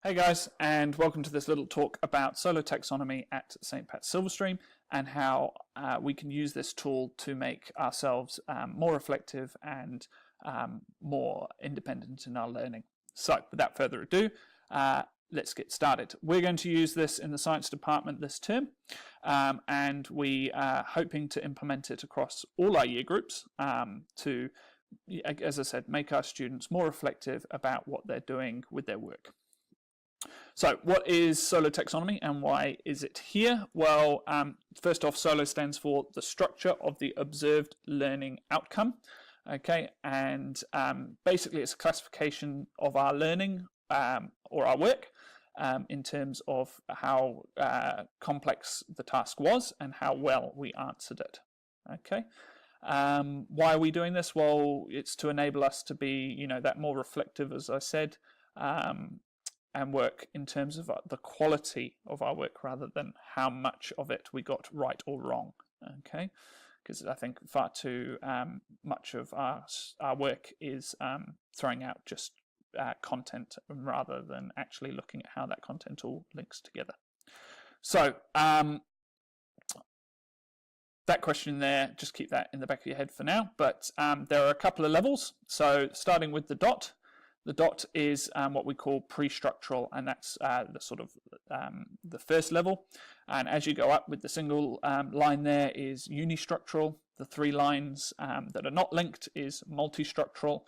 Hey guys, and welcome to this little talk about Solo Taxonomy at St. Pat's Silverstream and how we can use this tool to make ourselves more reflective and more independent in our learning. So without further ado, let's get started. We're going to use this in the science department this term, and we are hoping to implement it across all our year groups to, as I said, make our students more reflective about what they're doing with their work. So what is Solo Taxonomy and why is it here? Well, first off, Solo stands for the structure of the observed learning outcome. Okay, and basically it's a classification of our learning or our work in terms of how complex the task was and how well we answered it. Okay. Why are we doing this? Well, it's to enable us to be, that more reflective, as I said, and work in terms of the quality of our work rather than how much of it we got right or wrong. Okay, because I think far too much of our work is throwing out just content rather than actually looking at how that content all links together. So that question there, just keep that in the back of your head for now, but there are a couple of levels. So starting with the dot. The dot is what we call prestructural, and that's the sort of the first level. And as you go up with the single line there is unistructural. The three lines that are not linked is multistructural.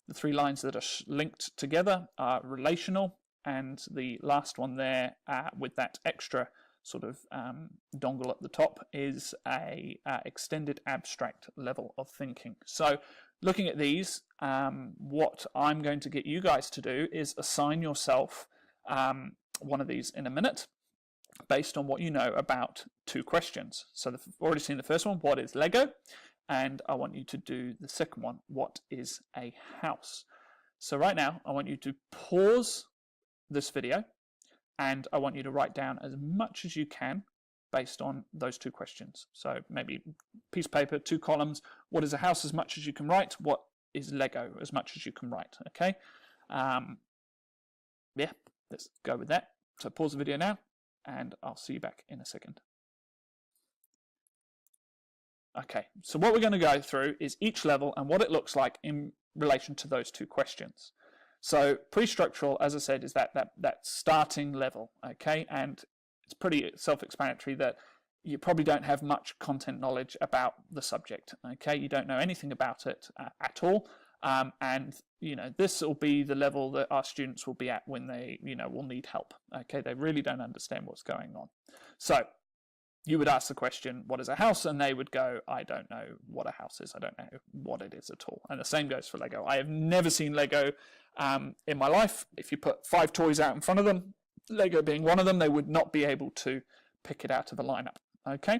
The three lines that are linked together are relational. And the last one there with that extra sort of dongle at the top is a extended abstract level of thinking. So looking at these, what I'm going to get you guys to do is assign yourself one of these in a minute based on what you know about two questions. So we've already seen the first one, what is Lego? And I want you to do the second one, what is a house? So right now, I want you to pause this video and I want you to write down as much as you can based on those two questions. So maybe piece of paper, 2 columns, what is a house as much as you can write, what is Lego as much as you can write, okay? Yeah, let's go with that. So pause the video now and I'll see you back in a second. Okay, so what we're going to go through is each level and what it looks like in relation to those two questions. So prestructural, as I said, is that starting level, okay? And it's pretty self-explanatory that you probably don't have much content knowledge about the subject, okay? You don't know anything about it at all. And, this will be the level that our students will be at when they, will need help, okay? They really don't understand what's going on. So you would ask the question, what is a house? And they would go, I don't know what a house is. I don't know what it is at all. And the same goes for Lego. I have never seen Lego in my life. If you put 5 toys out in front of them, Lego being one of them, they would not be able to pick it out of a lineup. Okay.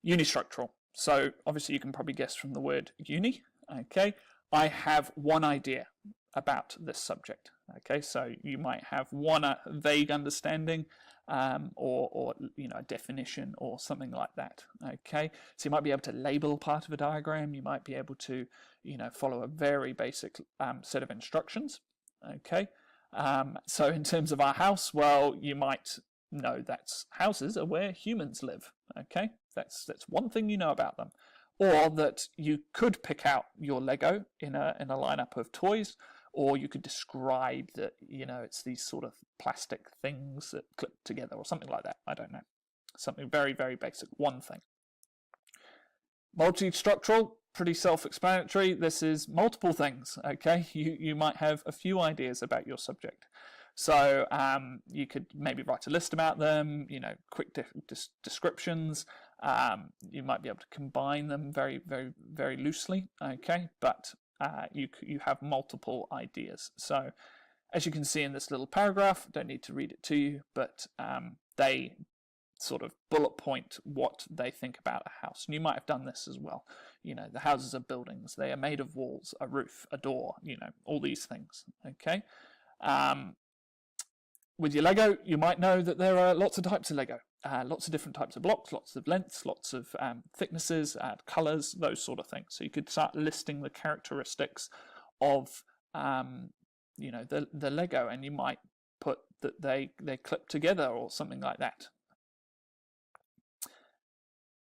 Unistructural. So obviously you can probably guess from the word uni. Okay. I have one idea about this subject. Okay. So you might have one vague understanding or a definition or something like that. Okay. So you might be able to label part of a diagram. You might be able to, follow a very basic set of instructions. Okay. So in terms of our house, well, you might know that houses are where humans live. Okay, that's one thing you know about them, or that you could pick out your Lego in a lineup of toys, or you could describe that it's these sort of plastic things that clip together or something like that. I don't know, something very, very basic. One thing. Multistructural. Pretty self-explanatory. This is multiple things, okay? You might have a few ideas about your subject. So you could maybe write a list about them, quick descriptions. You might be able to combine them very, very, very loosely, okay? But you have multiple ideas. So as you can see in this little paragraph, don't need to read it to you, but they sort of bullet point what they think about a house. And you might have done this as well. The houses are buildings. They are made of walls, a roof, a door, all these things, okay? With your Lego, you might know that there are lots of types of Lego, lots of different types of blocks, lots of lengths, lots of thicknesses, colors, those sort of things. So you could start listing the characteristics of, the Lego, and you might that they clip together or something like that.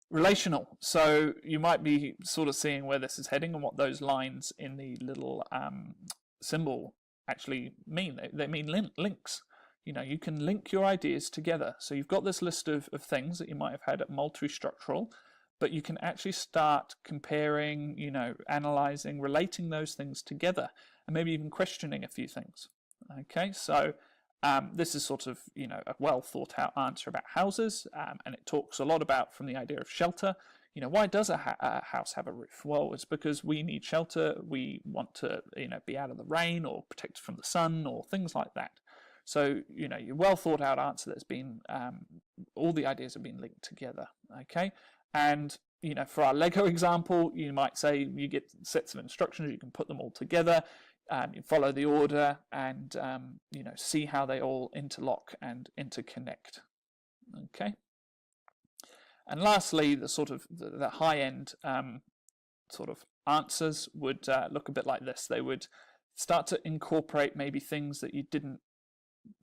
Relational. So you might be sort of seeing where this is heading and what those lines in the little symbol actually mean. They mean links. You know, you can link your ideas together. So you've got this list of things that you might have had at multistructural, but you can actually start comparing, you know, analyzing, relating those things together, and maybe even questioning a few things. Okay, so this is sort of, you know, a well thought out answer about houses, and it talks a lot about from the idea of shelter. You know, why does a house have a roof? Well, it's because we need shelter. We want to, you know, be out of the rain or protected from the sun or things like that. So, you know, your well thought out answer that's been, all the ideas have been linked together, okay? And, you know, for our Lego example, you might say you get sets of instructions, you can put them all together, you follow the order and, you know, see how they all interlock and interconnect, okay? And lastly, the sort of the high-end sort of answers would look a bit like this. They would start to incorporate maybe things that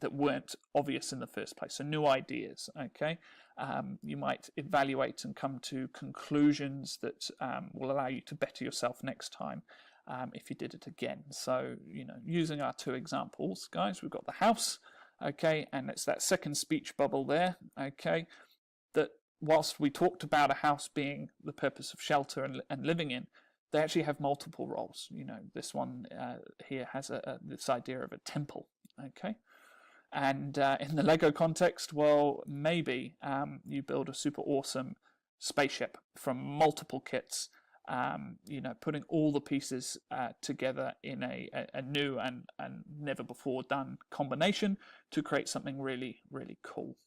that weren't obvious in the first place, so new ideas, okay? You might evaluate and come to conclusions that will allow you to better yourself next time if you did it again. So, you know, using our two examples, guys, we've got the house, okay, and it's that second speech bubble there, okay, that whilst we talked about a house being the purpose of shelter and living in, they actually have multiple roles. You know, this one here has this idea of a temple, okay? And in the Lego context, well, maybe you build a super awesome spaceship from multiple kits, you know, putting all the pieces together in a new and never before done combination to create something really, really cool.